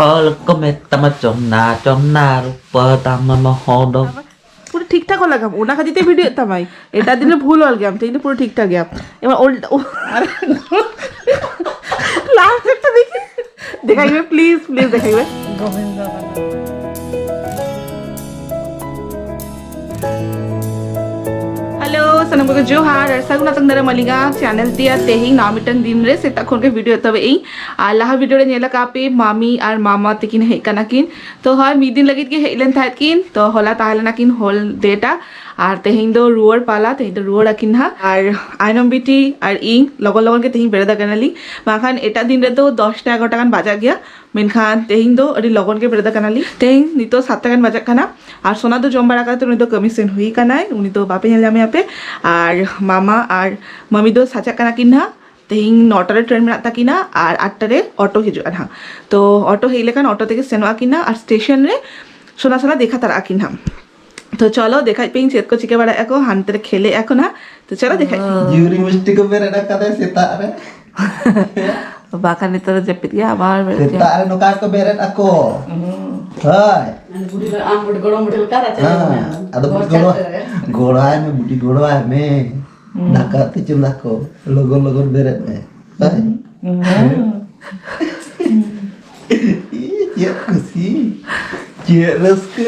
और को में तम चमना रूप तम होदो পুরো ঠিকঠাক লাগাম ওনা খাদিতে ভিডিও তামাই এটা দিলে ভুল হল গেম তাই পুরো ঠিকঠাক গেম এবার উল্টা লাস্ট একটা দেখি দেখাইবে প্লিজ প্লিজ দেখাইবে গোবিন্দ हेलो सनम को जोहार और सगुना तंगदरा मलिगा चैनल दिया तेही नामिटन दिन रे सेटा खोन के वीडियो तब एई आ लाहा वीडियो रे नेला कापे मामी और मामा तकिन हे कना किन तो हाय मी दिन लगित के हेलन था किन तो होला ताहलना किन होल डेटा और तेहिन दो रुवर पाला तेहिन दो रुवर अकिन हा और आइनम बिटी और इन लगन लगन के तेहिन बेरदा कनाली माखान एटा दिन रे तो 10 टा 11 टाकान बाजा गया मेनखान तेहिन दो अडी लगन के बेरदा कनाली तेहिन नितो 7 टाकान बाजा खाना और सोना दो जम बारा का तो उनी तो कमीशन हुई कनाय उनी तो बापे हेला में पे और मामा और मम्मी दो साचा कना किन हा तेहिन 9 ट्रेन में आता किना और 8 रे ऑटो हिजुआ हा तो ऑटो हेले कान ऑटो तेके सेनवा किना और स्टेशन रे सोना सोना देखा तारा किन हा तो चलो देखा पे चेत को चिके बड़ा को हानते खेले एको ना तो चलो देखा जीवरी मुष्टि को बेरदा कदे सेता रे बाका नितर जपित गया आबार सेता रे नोका को बेरद ako हाय बुढ़ी आम बुढ़ी गोड़ो मुढ़ी का रचा ada goड़ाय में बुटी गोड़ाय में नाका ते चुम को लोगन लोगन बेरद में हाय ये खुशी ये रस्के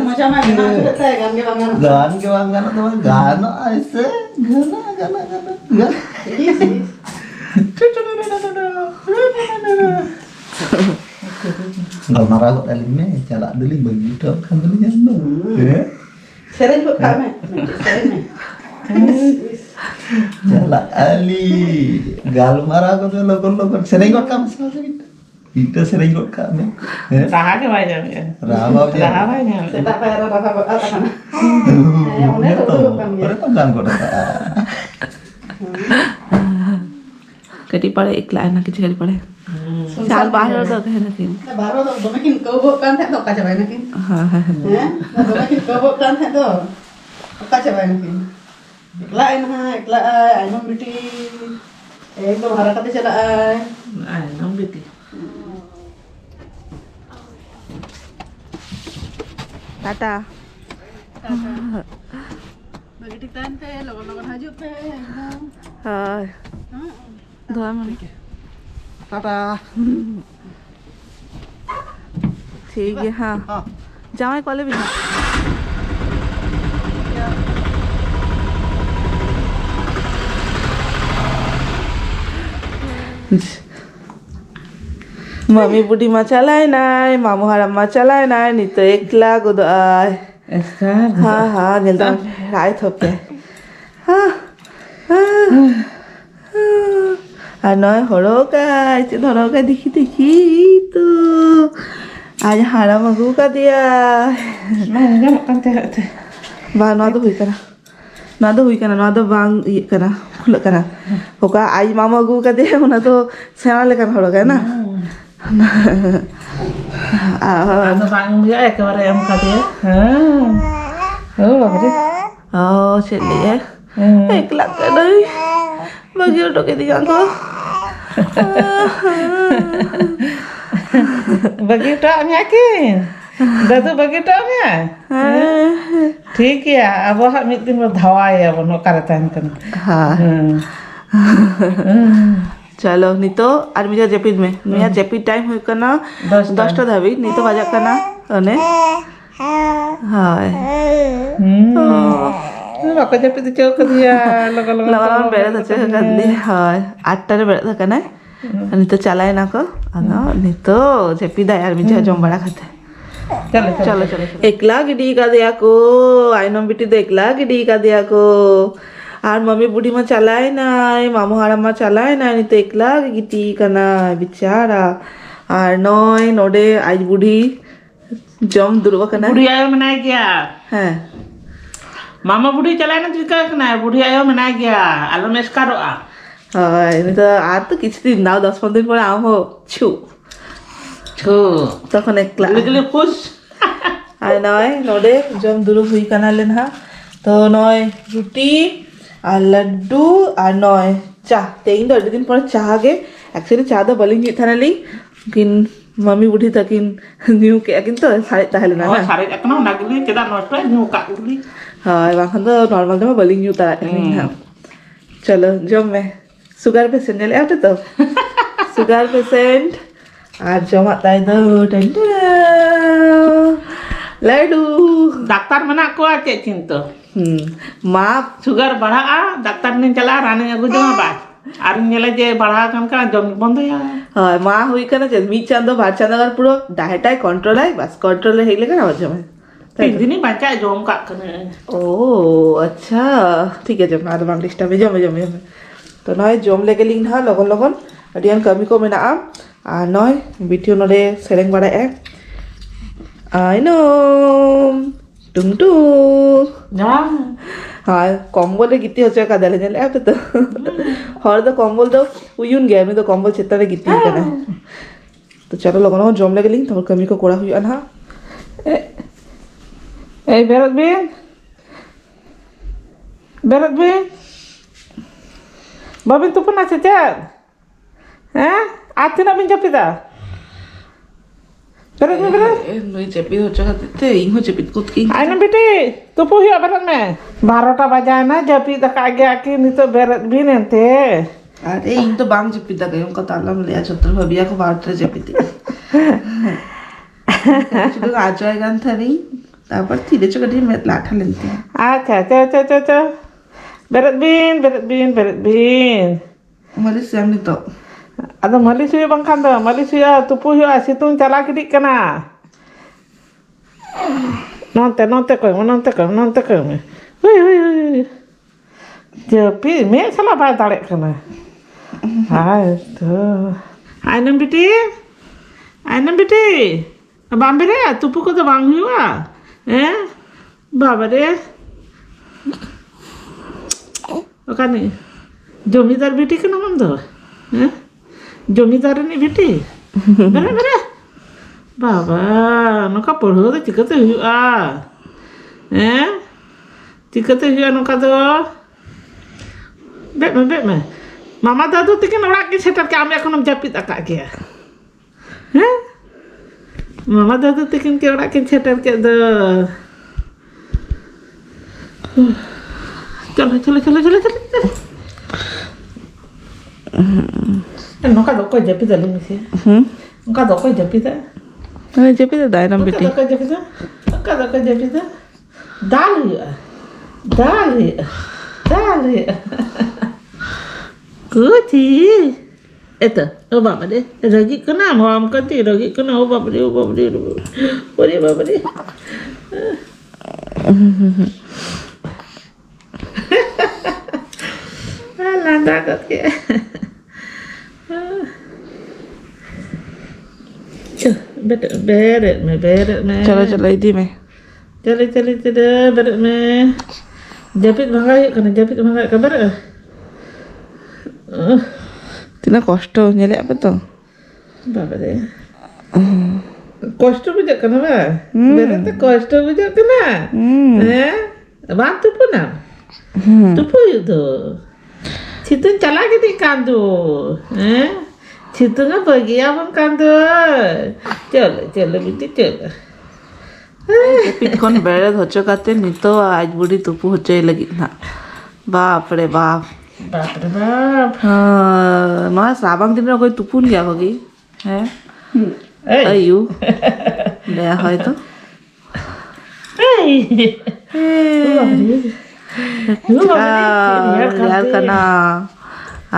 मजा में गाना चलता है गान के वांगना तो गाना ऐसे गाना nggak marah kok alimnya calak dulu begitu kan dulu jangan sering kok kami sering calak ali gal marah kok tuh logon sering kok kamu sama itu sering kok kami raha ke baca ya raha banyak tak payah raha apa kan udah tuh kan kok कटी पड़े एक line ना किसी कटी पड़े साल बाहर तो है ना किन बाहर तो दोनों किन कबो कान थे तो का चबाय ना किन हां हां हैं दोनों किन कबो कान थे तो का चबाय ना किन लाइन हां एकला आइनो बेटी एक दो हरा कते चला आइनो बेटी Tata bagi titan pe logon-logon haju pe एकदम हां दो मन टाटा ठीक है हाँ जाए कॉलेज भी मम्मी बुढ़ी मा चलाए ना मामू हराम मा चलाए ना नहीं तो एकला गुद आए हाँ हाँ जल्दा राय थोपे हाँ আর নয় হরকায় ধরকায় দেখি দেখি তো আজ হারা মাগু কা দিয়া বা নয়া do hui kana nada hui kana nada bang iya kana khula kana hoka ai mama gu ka dia una to sena lekan horokai na ada bang dia ekebare em ka dia oh bagus oh celi ya ekla ka dai bagi udah ke dia ko bagi taknya kin दादू बगीटा में ठीक है अब हम मिट्टी में धवाए अब no करता है कन हाँ चलो नहीं तो आज मिजा जेपिड में मिया जेपिड टाइम हुई करना 10टा धाबी नहीं तो बजा करना अने हाय लोग जेपिड चौक दिया लगा बेड़ा था कर दी हाय 8टा रे बेड़ा था करना नहीं तो चलाए ना को अना नहीं तो जेपिड यार मिजा जम बड़ा खाते चलो चलो चलो एकला गिडी का दिया को आइनम बिटी तो एकला गिडी का दिया को और मम्मी बुढ़ी में चलाए ना मामू हारा में चलाए ना नहीं तो एकला गिटी करना बेचारा और नय नोडे आज बुढ़ी जम दुर्वा करना बुढ़ी आयो मना गया है मामा बुढ़ी चलाए ना चिका करना बुढ़ी आयो मना गया आलो मेस करो आ हाय नहीं तो आज तो किसी दिन ना 10-15 दिन पर आओ हो छू তখন একলা लगले खुश আর নয় নডে জম দুরু হুই কানালেন হা তো নয় রুটি আর লাড্ডু আর নয় চা তেইন দো দিন পর চা আগে একসাথে চা দো বলিং থানালি किन मम्मी बुढ़ी तकिन न्यू के किन तो सारे ताहले ना सारे एकनो नागली चेदा नष्ट न्यू का गुली हाय बाखन तो नॉर्मल तो बलिंग न्यू तारा ना चलो जम में शुगर पेशेंट ले आते तो शुगर पेशेंट आज जम आता है तो लड्डू डॉक्टर मना को चे चिंतो माँ शुगर बढ़ा डॉक्टर ने चला रानी अगु जमा बा আর নেলে যে বাড়া কানকা জম বন্ধ হইয়া হয় মা হই কেন যে মি চান্দো ভাত চান্দো পুরো ডায়েটাই কন্ট্রোল হয় বাস কন্ট্রোলে হইলে কেন আবার জমে তিন দিনই বাঁচা জম কাক কানে ও আচ্ছা ঠিক আছে মা তো বাংলিশটা মে জমে জমে জমে তো নয় জম লেগে লিং না লগন লগন আডিয়ান কামি কো মেনা আর নয় ভিডিও নলে সেরেং বাড়া এক আই নো টুং টু না हाँ कम्बल गिट्टी हो का दले जले अब तो हर तो कम्बल तो उयुन गया मैं तो कम्बल चित्ता गिट्टी करना तो चलो लोगों को जम लगे लिंग तो कमी को कोड़ा हुई ना ए बेरत बिन बाबिन तू पना से हैं आते ना बिन जपिता बेरत नुई चेपी हो चका ते इंग हो चेपी कुत की आइना बेटी तो पुही बेरत में 12टा बजाए ना जपी तक आगे आके नहीं तो बेरत भी नहीं थे अरे इंग तो बांग चेपी तक गए उनका ताला में लिया छत्र भबिया को बाहर चेपी थी चलो आज जाएगा था नहीं तापर धीरे चकड़ी में लाठा लेते हैं अच्छा च बेरत बिन हमारे सामने तो ada Malaysia bangkan dah Malaysia tupu hiu situng cala kidik kana nonte kau hui jepi me salah bai tarik kana hai tu ainam biti bambere tupu ko to bang hiu baba de okani jomidar biti kana mam do जमींदार ने बेटी बेरे बाबा नौका पढ़ो तो चिकते हुआ चिकते हुआ नौका तो बेट में मामा दादू तिकिन ओड़ा के सेटर के आमे एखोनो जापित आका गया मामा दादू तिकिन के ओड़ा के सेटर के दो चलो नौका दो कोई जपी दली मिसे नौका दो कोई जपी दा अरे जपी दा दायरम बेटी नौका दो कोई जपी दा दाल कुची एता ओ बाबा दे रगी कना हम कति रगी कना ओ बाबा दे ओरे बाबा दे लांदा करके बेरत में चलो इदी में चले बेरत में जपित भांगा kabar tina kosto nyele apa to बाबा रे कष्ट बुझा कना बा बेरत कष्ट बुझा कना बात तो पुना तो पुई दो चितन चला के दी कांदो चितन बगी abang कांदो चलो बेटी चलो पिटकोन बेरत होचो काते नितो आज बुढ़ी तुपु होचो लगी ना बाप रे बाप हाँ श्रावण दिन कोई तुपुन गया होगी है अयू नया है तो यार कना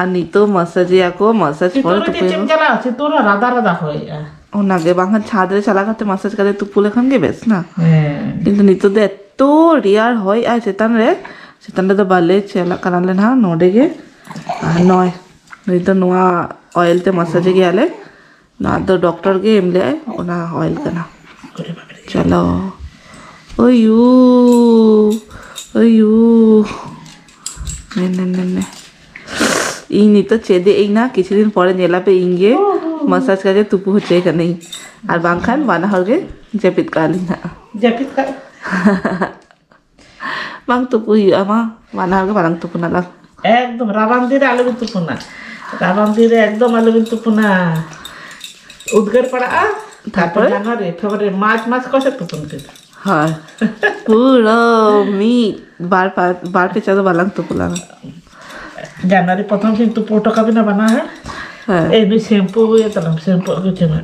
ani to massage ako massage pore to चिम चला चितोरा राधा होय ওনাকে বাংলা ছাদরে চালা করতে মাসাজ করে তুপুলে খান গে বেশ না কিন্তু নিতো দে এত রিয়ার হয় আর সেতানরে তো বালে চেলা কানালে না নোডেগে আর নয় নিতো নোয়া অয়েল তে মাসাজে গেলে না তো ডক্টর কে এমলে ওনা অয়েল কানা চলো ওয়ু নে ই তো চেদে এই না কিছুদিন পরে নেলাপে ইঙ্গে मसाज करके तुपु होचे का नहीं और बांखान बाना होगे जपित कालीना बांग तुपु ही अमा बाना होगे बांग तुपु ना लग एकदम रावण दिरे आलू भी तुपु ना एकदम आलू भी तुपु ना उद्गार पड़ा তারপরে? जनवरी फरवरी मार्च मास कौन सा तुम थे হয় পুরো মি বার पे চাদো বালাং তো পুলাং जनवरी प्रथम से तो फोटो का भी ना बना है হ্যাঁ ए भी शैम्पू ये तलम शैम्पू कुछ है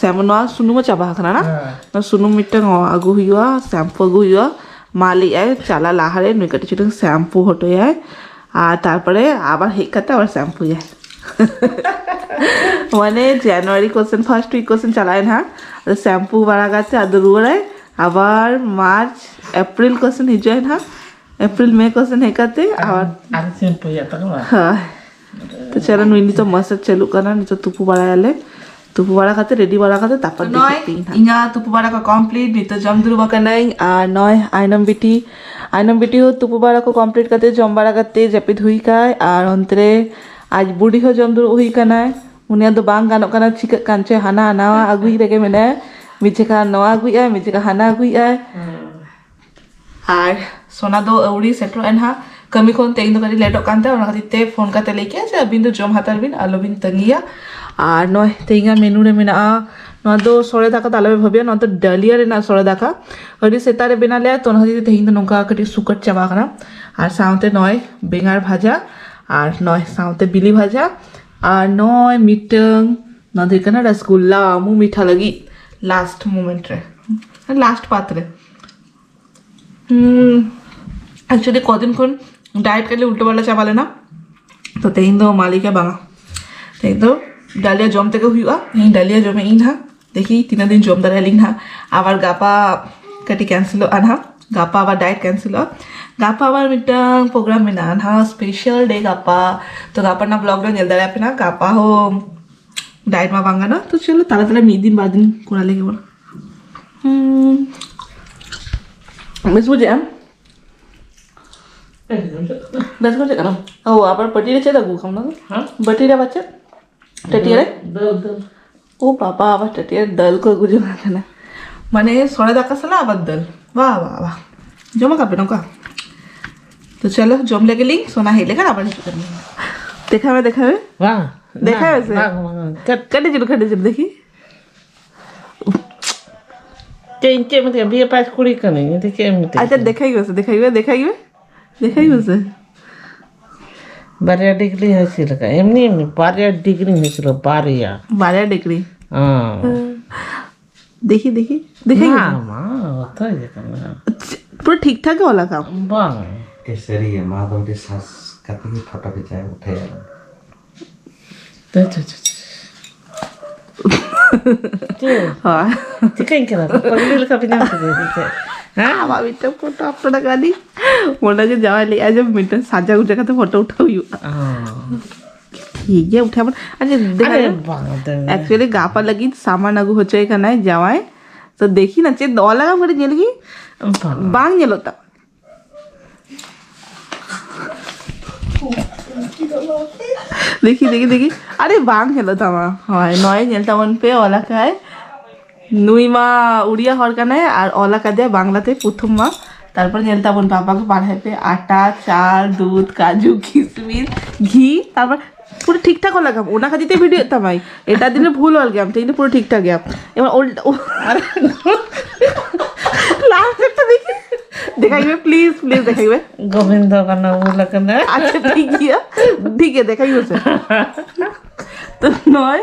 Sama noa sunuma caba kana na. हाँ Na sunum mitang o agu hiwa shampoo agu hiwa mali ay chala lahare nui kati chitang shampoo hoto ay তারপরে আবার হেকাতে আবার শ্যাম্পু যায় মানে জানুয়ারি কোশ্চেন ফার্স্ট উইক কোশ্চেন চালায় না শ্যাম্পু বাড়া গাছে আদর উড়ায় আবার মার্চ এপ্রিল কোশ্চেন হিজয় না এপ্রিল মে কোশ্চেন হেকাতে আবার आगे शैम्पू ये तक ना हाँ तो चलो नुई तो मसाज चालू करना नहीं तो तुपु बड़ा आले तुपु बड़ा खाते रेडी बड़ा खाते तापर नॉय इना तुपु बड़ा का कंप्लीट नहीं तो जम दुरु बका नहीं नॉय आइनम बिटी हो तुपु बड़ा को कंप्लीट करते जम बड़ा करते जपित हुई का और अंतरे आज बूढ़ी हो जम दुरु हुई करना है उन्हें तो बांग गानों करना चिक कांचे हना हनावा अगुई रखे मैंने मिचे का नवा अगुई है मिचे का हना अगुई है और सोना दो अउड़ी सेटरो एनहा कमी खोन तेईन दो करी लेटो कांते और नखती ते फोन का तेले क्या जे अबिन तो जम हातर बिन आलो बिन तंगिया और नॉय तेईंगा मेनू रे मिना नॉ दो सोरे दाका ताले भबिया नॉ तो डलिया रे ना सोरे दाका अड़ी सेतारे बिना ले तो नखती तेईन तो नोका कटी सुकट चाबा कना और साउते नॉय बेंगार भाजा और नॉय साउते बिली भाजा और नॉय मिटंग नॉ देखना रसगुल्ला मु मीठा लगी लास्ट मोमेंट रे लास्ट पात रे एक्चुअली कदिन खन डाइट के लिए उल्टो वाला चावल है ना तो तेईन दो मालिक है बांगा तेईन दो डालिया जम तक हुआ यहीं डालिया जमे इन हा देखी 3 दिन जम दरा लिंग हा आवर गापा कटी कैंसिल आना गापा आवर डाइट कैंसिल गापा आवर मिटंग प्रोग्राम में ना हा स्पेशल डे गापा तो गापा ना ब्लॉग रे नेल दरा पे ना गापा हो डाइट मा बांगा ना तो चलो ताला ताला मी दिन बाद दिन कोना लेके बोल मिस मुझे दस बजे करो ओ आपर पटीरे चला गु खाम ना हां बटीरे बच्चे टटिरे ओ पापा आवर टटिरे दल को गुजो ना माने सोळे दाका सला आवर दल वाह वाह वाह जमा का पेनो का तो चलो जम लेके लिंक सोना हेले का आवर देखा में वाह देखा वैसे कटे जरूर देखी चेंचे में अभी पास कुड़ी का नहीं है देखिए अच्छा देखाइए वैसे बारिया डिग्री हसील का एमनी एमनी बारिया डिग्री हसील बारिया 12 डिग्री हाँ देखी माँ होता है ये करना पूरा ठीक ठाक है वाला काम वाह केसरी है माधव के सास कति की फोटो खिंचाए उठे हाँ चिकन क्या ना पगली लगा बिना तो देते हाँ बाबा मिट्टन फोटो अपना गाड़ी मोटा के जावा ले आज मिट्टन साजा उठा का तो फोटो उठाओ यू ठीक है उठा अच्छा देखा एक्चुअली गापा लगी सामान अगु हो चाहे का नहीं जावाए तो देखी ना चेत दवा लगा मेरे जेल की बांग जेल होता देखी अरे बांग हेलो तामा हाँ नॉय जेलता मन पे ओला का है नुई मा उड़िया हर का नहीं और ओला का दिया बांग्लाते प्रथम मा तारपर जेलता बन पापा के पढ़ाई पे आटा चाल दूध काजू किशमिश घी तारपर पूरा ठीक ठाक होला काम ओना खातिर ভিডিও তামাই এটা দিনে ভুল হল গেম ঠিক পুরো ঠিকঠাক গেম এবার লাস্ট একটা দেখি देखाइए प्लीज देखाइए गोविंद का नाम लगना अच्छा ठीक है देखाइए उसे तो नॉय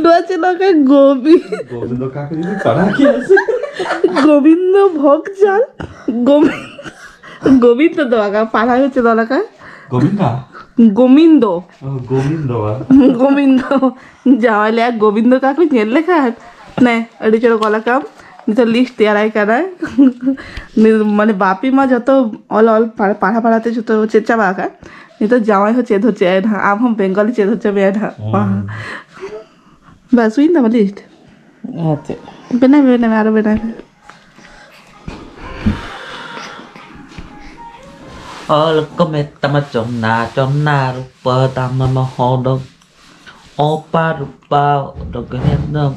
लोचे लगे गोविंद काके दिले करा কি আছে গোবিন্দ ভোগ জাল গোবিন্দ দোয়াকা পালা হচ্ছে দলাকা গোবিন্দ जावाले गोविंद काकू झेल लेखा नहीं अड़ी चलो गला काम तो लिस्ट तैयार करा माने बापी माँ जो ऑल ऑल पढ़ा पढ़ाते जो चेचा बाका नहीं तो जावाई हो चेद होचे ना आप हम बेंगली चेद होचे बे ना बस हुई ना लिस्ट बेना आरो बेना Tama chonna rupa tama mahodok opa rupa dogenedok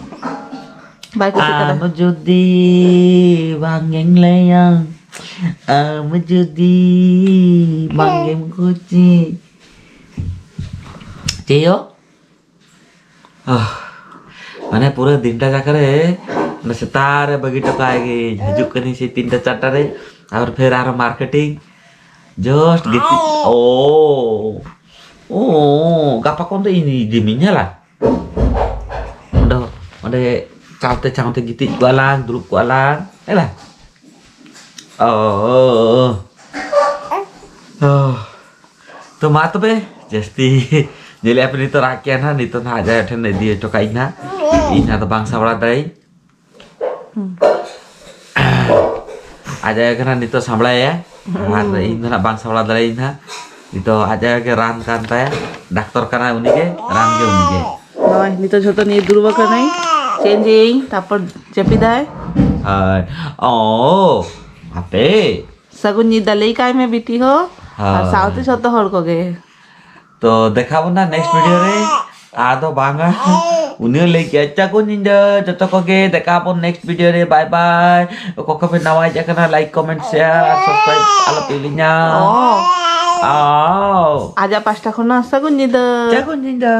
ama judi bangeng layang ama judi bangeng kuci Ceo. Mana pura dinta jakare na setare bagi tokai hajuk kani si 3-4 re aur फिर आरो marketing just gitu. Oh gapa kon ini diminya lah udah caute gitu jualan grup jualan lah तो मात पे जस्ती जेले अपनी तो राखिया ना नहीं तो ना आ जाए ठंडे दिए तो कहीं ना इन्हें तो बांग सावड़ा दाई आ जाएगा ना नहीं तो संभला है और इन्हें ना बांग सावड़ा दाई इन्हें नहीं तो आ जाएगा रान कांता है डॉक्टर का ना उन्हीं के रान के उन्हीं के नहीं तो छोटा नहीं दूर वकर नहीं चेंजिंग तापर चेपिदा है आपे सगुन नी दलेई काय में बीती हो और साउथ छोटा हर को गए तो देखा ना नेक्स्ट वीडियो रे आदो बांगा उन्हें लेके अच्छा को निंजा जतो को के देखा नेक्स्ट वीडियो रे बाय बाय को पे नवा जाकना लाइक कमेंट शेयर सब्सक्राइब आला पिलिnya आजा 5টা খনা सगुन निदा